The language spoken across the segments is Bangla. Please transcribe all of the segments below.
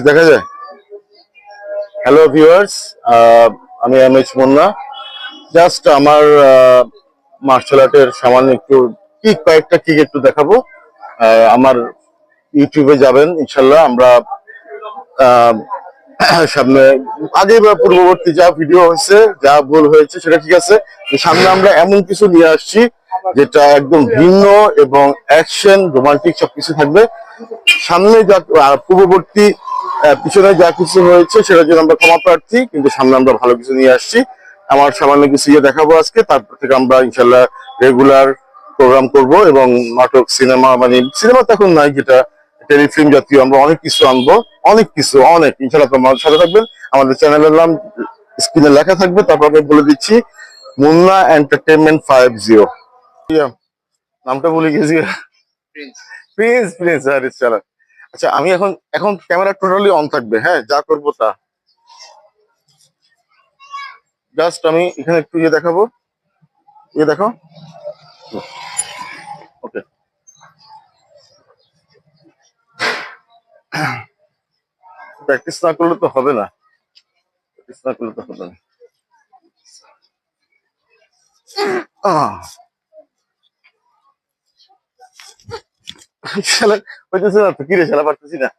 ফেস দেখা যায়? হ্যালো ভিউয়ার্স, আমি এমএইচ মুন্না। জাস্ট আমার মার্শাল আর্টের সামান্য একটু কয়েকটা কিক একটু দেখাবো। আমার ইউটিউবে যাবেন ইনশাল্লাহ। আমরা আহ, সামনে আগে বা পূর্ববর্তী যা ভিডিও হয়েছে, যা ভুল হয়েছে সেটা ঠিক আছে। সামনে আমরা এমন কিছু নিয়ে আসছি যেটা একদম ভিন্ন এবং অ্যাকশন রোমান্টিক সবকিছু থাকবে। সামনে যা পূর্ববর্তী পিছনে যা কিছু হয়েছে সেটার জন্য আমরা ক্ষমা প্রার্থী, কিন্তু সামনে আমরা ভালো কিছু নিয়ে আসছি। আমার সামান্য কিছু দেখাবো আজকে, তারপর থেকে আমরা ইনশাল্লাহ রেগুলার প্রোগ্রাম করব এবং নাটক, সিনেমা, মানে সিনেমা তো এখন নাই, যেটা টেলিফিল্ম জাতীয় আমরা অনেক কিছু আনবো। অনেক ইনশাল্লাহ তোমার সাথে থাকবেন। আমাদের চ্যানেলের নাম স্ক্রিনে লেখা থাকবে, তারপর আমি বলে দিচ্ছি, মুন্না এন্টারটেনমেন্ট 50। নামটা বলে গেছি। প্রিন্স প্রিন্স আরে চালা। আচ্ছা, আমি এখন এখন ক্যামেরা টোটালি অন থাকবে, হ্যাঁ, যা করবো তা। জাস্ট আমি এখানে একটু দেখাবো, দেখো। ওকে, প্র্যাকটিস না করলে তো হবে না, প্র্যাকটিস না করলে তো হবে না। শালা হইতেছে না তো, কিরে শালা, পারতেছি না।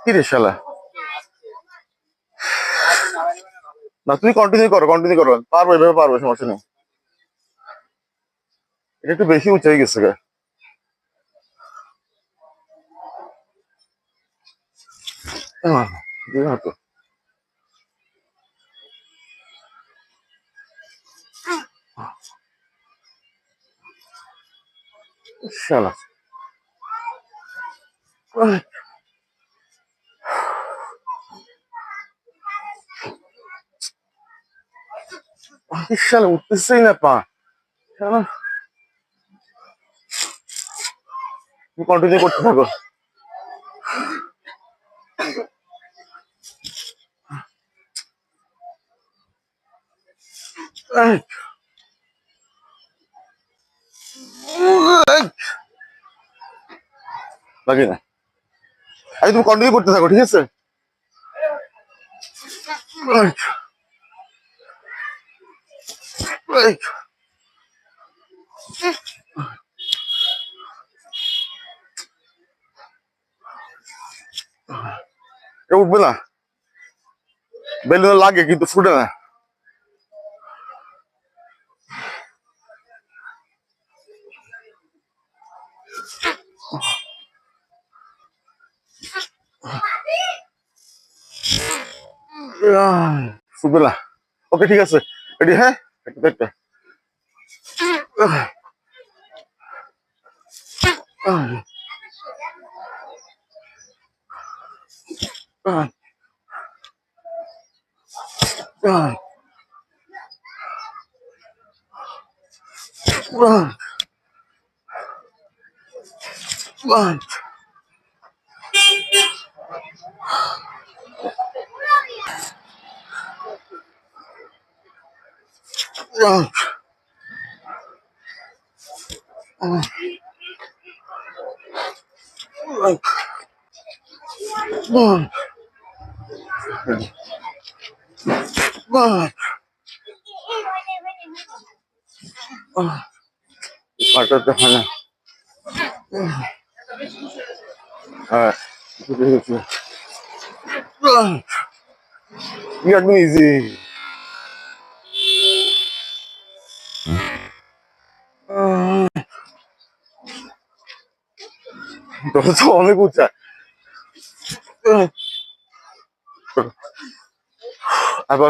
কিরে শালা, না তুমি কন্টিনিউ করো, পারবো, এভাবে পারবো, সমস্যা নেই। এটা একটু বেশি উঁচু হয়ে গেছে গা। তো শালা, শালা উঠতেছেই না পা। শালা, তুমি কন্টিনিউ করতে থাকো। লাগে না, আরে তুমি কন্টিনিউ করতে থাকো, ঠিক আছে। এটা উঠবে না, বেলুন লাগে কিন্তু ফুটে না। ফুটবে না। ওকে, ঠিক আছে, রেডি, হ্যাঁ, একটা একটা। পাটাতে হয় না। হ্যাঁ, একদম ইজি। তোর তো অনেক উঁচা। আবার